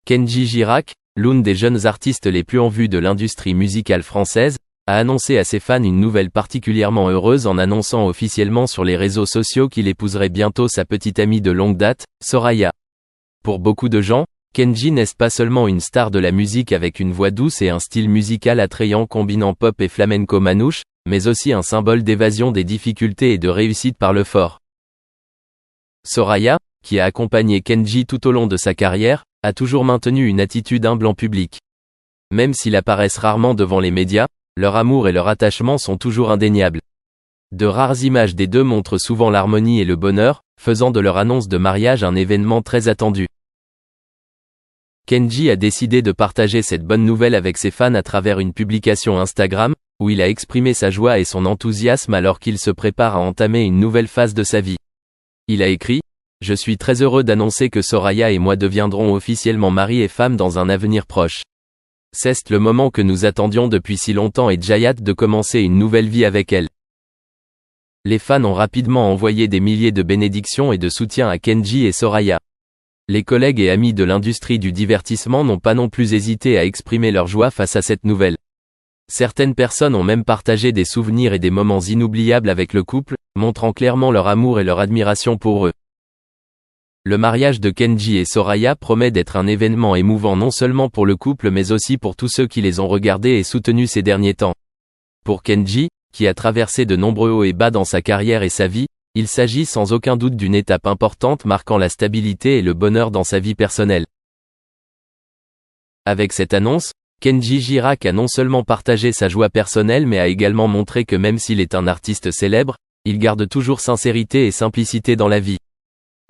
Kenji Girac, l'une des jeunes artistes les plus en vue de l'industrie musicale française, a annoncé à ses fans une nouvelle particulièrement heureuse en annonçant officiellement sur les réseaux sociaux qu'il épouserait bientôt sa petite amie de longue date, Soraya. Pour beaucoup de gens, Kenji n'est pas seulement une star de la musique avec une voix douce et un style musical attrayant combinant pop et flamenco manouche, mais aussi un symbole d'évasion des difficultés et de réussite par le fort. Soraya, qui a accompagné Kenji tout au long de sa carrière, a toujours maintenu une attitude humble en public. Même s'ils apparaissent rarement devant les médias, leur amour et leur attachement sont toujours indéniables. De rares images des deux montrent souvent l'harmonie et le bonheur, faisant de leur annonce de mariage un événement très attendu. Kenji a décidé de partager cette bonne nouvelle avec ses fans à travers une publication Instagram, où il a exprimé sa joie et son enthousiasme alors qu'il se prépare à entamer une nouvelle phase de sa vie. Il a écrit : « Je suis très heureux d'annoncer que Soraya et moi deviendrons officiellement mari et femme dans un avenir proche. C'est le moment que nous attendions depuis si longtemps et j'ai hâte de commencer une nouvelle vie avec elle. » Les fans ont rapidement envoyé des milliers de bénédictions et de soutien à Kenji et Soraya. Les collègues et amis de l'industrie du divertissement n'ont pas non plus hésité à exprimer leur joie face à cette nouvelle. Certaines personnes ont même partagé des souvenirs et des moments inoubliables avec le couple, montrant clairement leur amour et leur admiration pour eux. Le mariage de Kenji et Soraya promet d'être un événement émouvant non seulement pour le couple mais aussi pour tous ceux qui les ont regardés et soutenus ces derniers temps. Pour Kenji, qui a traversé de nombreux hauts et bas dans sa carrière et sa vie, il s'agit sans aucun doute d'une étape importante marquant la stabilité et le bonheur dans sa vie personnelle. Avec cette annonce, Kenji Girac a non seulement partagé sa joie personnelle mais a également montré que même s'il est un artiste célèbre, il garde toujours sincérité et simplicité dans la vie.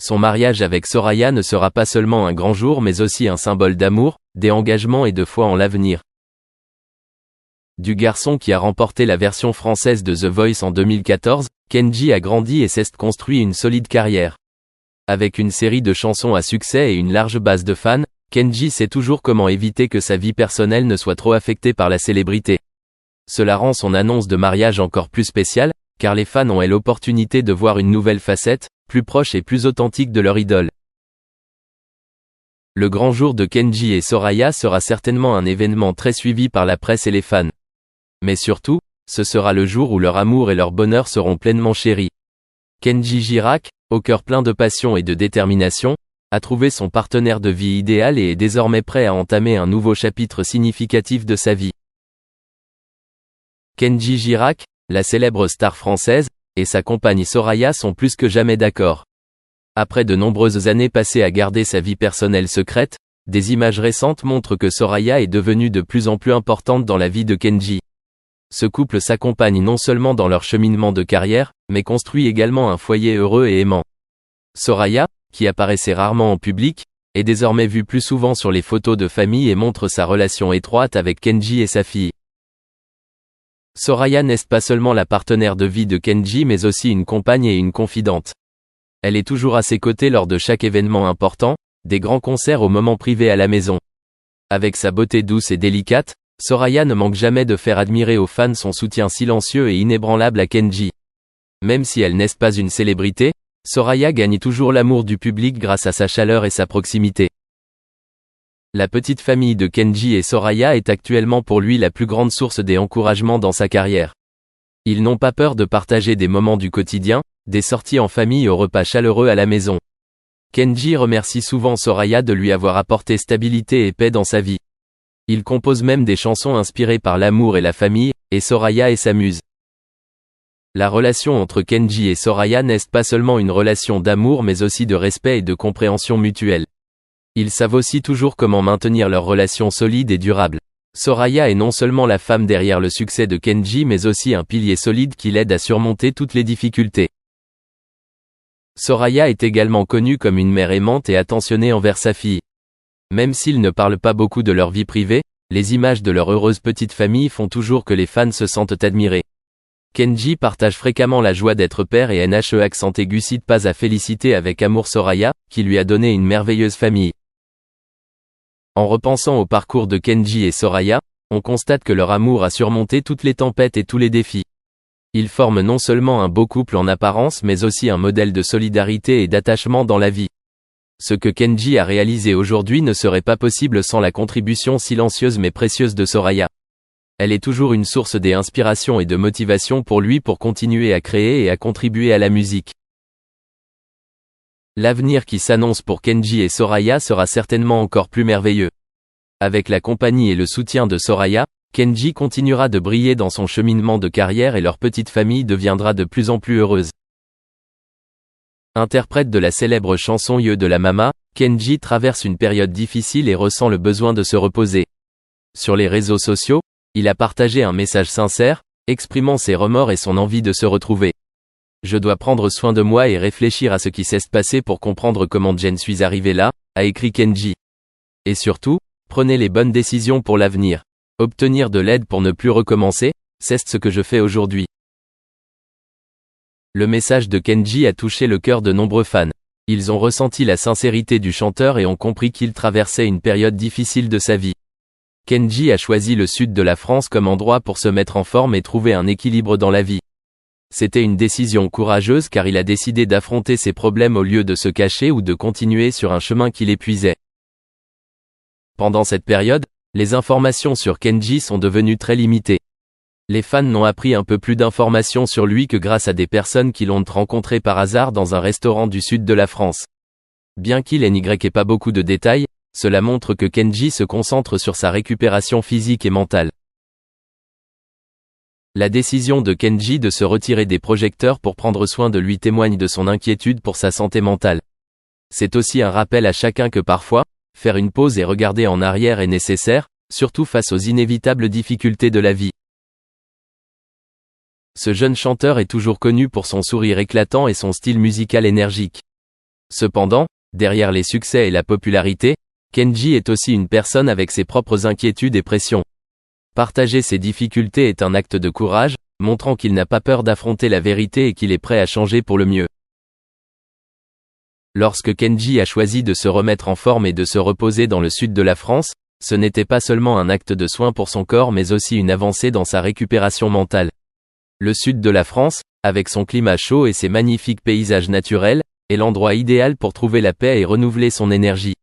Son mariage avec Soraya ne sera pas seulement un grand jour mais aussi un symbole d'amour, d'engagement et de foi en l'avenir. Du garçon qui a remporté la version française de The Voice en 2014, Kenji a grandi et s'est construit une solide carrière. Avec une série de chansons à succès et une large base de fans, Kenji sait toujours comment éviter que sa vie personnelle ne soit trop affectée par la célébrité. Cela rend son annonce de mariage encore plus spéciale, car les fans ont l'opportunité de voir une nouvelle facette, plus proche et plus authentique de leur idole. Le grand jour de Kenji et Soraya sera certainement un événement très suivi par la presse et les fans. Mais surtout, ce sera le jour où leur amour et leur bonheur seront pleinement chéris. Kenji Girac, au cœur plein de passion et de détermination, a trouvé son partenaire de vie idéal et est désormais prêt à entamer un nouveau chapitre significatif de sa vie. Kenji Girac, la célèbre star française, et sa compagne Soraya sont plus que jamais d'accord. Après de nombreuses années passées à garder sa vie personnelle secrète, des images récentes montrent que Soraya est devenue de plus en plus importante dans la vie de Kenji. Ce couple s'accompagne non seulement dans leur cheminement de carrière, mais construit également un foyer heureux et aimant. Soraya, qui apparaissait rarement en public, est désormais vue plus souvent sur les photos de famille et montre sa relation étroite avec Kenji et sa fille. Soraya n'est pas seulement la partenaire de vie de Kenji mais aussi une compagne et une confidente. Elle est toujours à ses côtés lors de chaque événement important, des grands concerts aux moments privés à la maison. Avec sa beauté douce et délicate, Soraya ne manque jamais de faire admirer aux fans son soutien silencieux et inébranlable à Kenji. Même si elle n'est pas une célébrité, Soraya gagne toujours l'amour du public grâce à sa chaleur et sa proximité. La petite famille de Kenji et Soraya est actuellement pour lui la plus grande source d'encouragement dans sa carrière. Ils n'ont pas peur de partager des moments du quotidien, des sorties en famille aux repas chaleureux à la maison. Kenji remercie souvent Soraya de lui avoir apporté stabilité et paix dans sa vie. Il compose même des chansons inspirées par l'amour et la famille, et Soraya est sa muse. La relation entre Kenji et Soraya n'est pas seulement une relation d'amour mais aussi de respect et de compréhension mutuelle. Ils savent aussi toujours comment maintenir leur relation solide et durable. Soraya est non seulement la femme derrière le succès de Kenji mais aussi un pilier solide qui l'aide à surmonter toutes les difficultés. Soraya est également connue comme une mère aimante et attentionnée envers sa fille. Même s'ils ne parlent pas beaucoup de leur vie privée, les images de leur heureuse petite famille font toujours que les fans se sentent admirés. Kenji partage fréquemment la joie d'être père et accent aigu cite pas à féliciter avec amour Soraya, qui lui a donné une merveilleuse famille. En repensant au parcours de Kenji et Soraya, on constate que leur amour a surmonté toutes les tempêtes et tous les défis. Ils forment non seulement un beau couple en apparence mais aussi un modèle de solidarité et d'attachement dans la vie. Ce que Kenji a réalisé aujourd'hui ne serait pas possible sans la contribution silencieuse mais précieuse de Soraya. Elle est toujours une source d'inspiration et de motivation pour lui pour continuer à créer et à contribuer à la musique. L'avenir qui s'annonce pour Kenji et Soraya sera certainement encore plus merveilleux. Avec la compagnie et le soutien de Soraya, Kenji continuera de briller dans son cheminement de carrière et leur petite famille deviendra de plus en plus heureuse. Interprète de la célèbre chanson Yeux de la Mama, Kenji traverse une période difficile et ressent le besoin de se reposer. Sur les réseaux sociaux, il a partagé un message sincère, exprimant ses remords et son envie de se retrouver. Je dois prendre soin de moi et réfléchir à ce qui s'est passé pour comprendre comment je suis arrivé là, a écrit Kenji. Et surtout, prenez les bonnes décisions pour l'avenir. Obtenir de l'aide pour ne plus recommencer, c'est ce que je fais aujourd'hui. Le message de Kenji a touché le cœur de nombreux fans. Ils ont ressenti la sincérité du chanteur et ont compris qu'il traversait une période difficile de sa vie. Kenji a choisi le sud de la France comme endroit pour se mettre en forme et trouver un équilibre dans la vie. C'était une décision courageuse car il a décidé d'affronter ses problèmes au lieu de se cacher ou de continuer sur un chemin qui l'épuisait. Pendant cette période, les informations sur Kenji sont devenues très limitées. Les fans n'ont appris un peu plus d'informations sur lui que grâce à des personnes qui l'ont rencontré par hasard dans un restaurant du sud de la France. Bien qu'il n'ait pas beaucoup de détails, cela montre que Kenji se concentre sur sa récupération physique et mentale. La décision de Kenji de se retirer des projecteurs pour prendre soin de lui témoigne de son inquiétude pour sa santé mentale. C'est aussi un rappel à chacun que parfois, faire une pause et regarder en arrière est nécessaire, surtout face aux inévitables difficultés de la vie. Ce jeune chanteur est toujours connu pour son sourire éclatant et son style musical énergique. Cependant, derrière les succès et la popularité, Kenji est aussi une personne avec ses propres inquiétudes et pressions. Partager ses difficultés est un acte de courage, montrant qu'il n'a pas peur d'affronter la vérité et qu'il est prêt à changer pour le mieux. Lorsque Kenji a choisi de se remettre en forme et de se reposer dans le sud de la France, ce n'était pas seulement un acte de soin pour son corps mais aussi une avancée dans sa récupération mentale. Le sud de la France, avec son climat chaud et ses magnifiques paysages naturels, est l'endroit idéal pour trouver la paix et renouveler son énergie.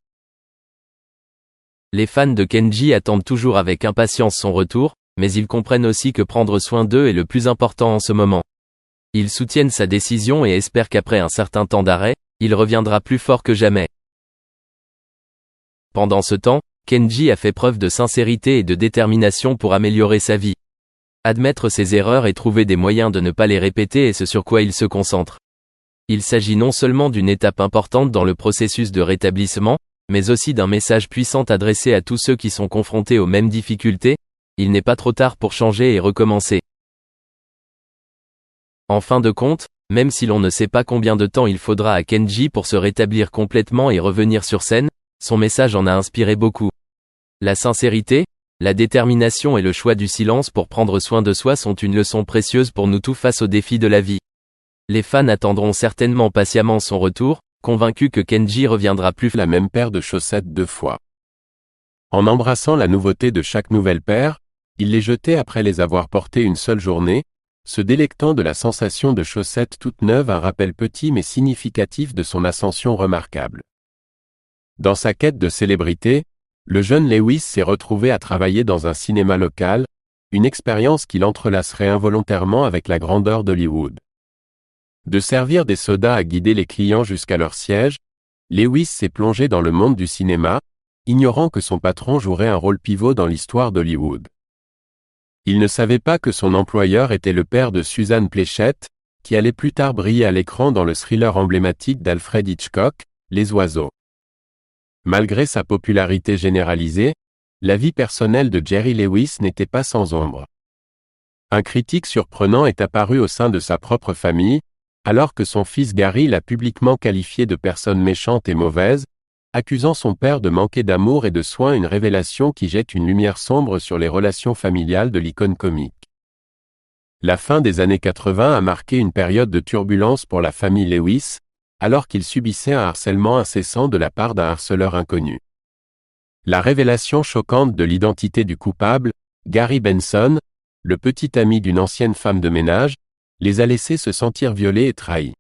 Les fans de Kenji attendent toujours avec impatience son retour, mais ils comprennent aussi que prendre soin d'eux est le plus important en ce moment. Ils soutiennent sa décision et espèrent qu'après un certain temps d'arrêt, il reviendra plus fort que jamais. Pendant ce temps, Kenji a fait preuve de sincérité et de détermination pour améliorer sa vie. Admettre ses erreurs et trouver des moyens de ne pas les répéter est ce sur quoi il se concentre. Il s'agit non seulement d'une étape importante dans le processus de rétablissement, mais aussi d'un message puissant adressé à tous ceux qui sont confrontés aux mêmes difficultés. Il n'est pas trop tard pour changer et recommencer. En fin de compte, même si l'on ne sait pas combien de temps il faudra à Kenji pour se rétablir complètement et revenir sur scène, son message en a inspiré beaucoup. La sincérité, la détermination et le choix du silence pour prendre soin de soi sont une leçon précieuse pour nous tous face aux défis de la vie. Les fans attendront certainement patiemment son retour, convaincus que Kenji reviendra plus la même paire de chaussettes 2 fois. En embrassant la nouveauté de chaque nouvelle paire, il les jetait après les avoir portées une seule journée, se délectant de la sensation de chaussettes toutes neuves, un rappel petit mais significatif de son ascension remarquable. Dans sa quête de célébrité, le jeune Lewis s'est retrouvé à travailler dans un cinéma local, une expérience qu'il entrelacerait involontairement avec la grandeur d'Hollywood. De servir des sodas à guider les clients jusqu'à leur siège, Lewis s'est plongé dans le monde du cinéma, ignorant que son patron jouerait un rôle pivot dans l'histoire d'Hollywood. Il ne savait pas que son employeur était le père de Suzanne Pleshette, qui allait plus tard briller à l'écran dans le thriller emblématique d'Alfred Hitchcock, Les Oiseaux. Malgré sa popularité généralisée, la vie personnelle de Jerry Lewis n'était pas sans ombre. Un critique surprenant est apparu au sein de sa propre famille, alors que son fils Gary l'a publiquement qualifié de personne méchante et mauvaise, accusant son père de manquer d'amour et de soin, une révélation qui jette une lumière sombre sur les relations familiales de l'icône comique. La fin des années 80 a marqué une période de turbulence pour la famille Lewis, alors qu'il subissait un harcèlement incessant de la part d'un harceleur inconnu. La révélation choquante de l'identité du coupable, Gary Benson, le petit ami d'une ancienne femme de ménage, les a laissés se sentir violés et trahis.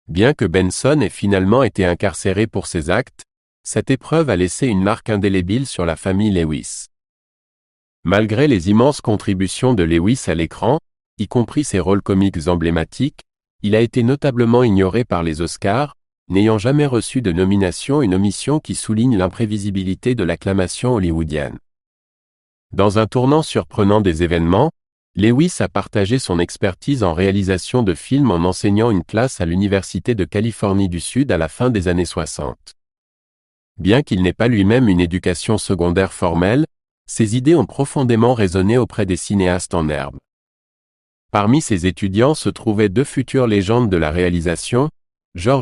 Bien que Benson ait finalement été incarcéré pour ses actes, cette épreuve a laissé une marque indélébile sur la famille Lewis. Malgré les immenses contributions de Lewis à l'écran, y compris ses rôles comiques emblématiques, il a été notablement ignoré par les Oscars, n'ayant jamais reçu de nomination, une omission qui souligne l'imprévisibilité de l'acclamation hollywoodienne. Dans un tournant surprenant des événements, Lewis a partagé son expertise en réalisation de films en enseignant une classe à l'Université de Californie du Sud à la fin des années 60. Bien qu'il n'ait pas lui-même une éducation secondaire formelle, ses idées ont profondément résonné auprès des cinéastes en herbe. Parmi ses étudiants se trouvaient deux futures légendes de la réalisation, George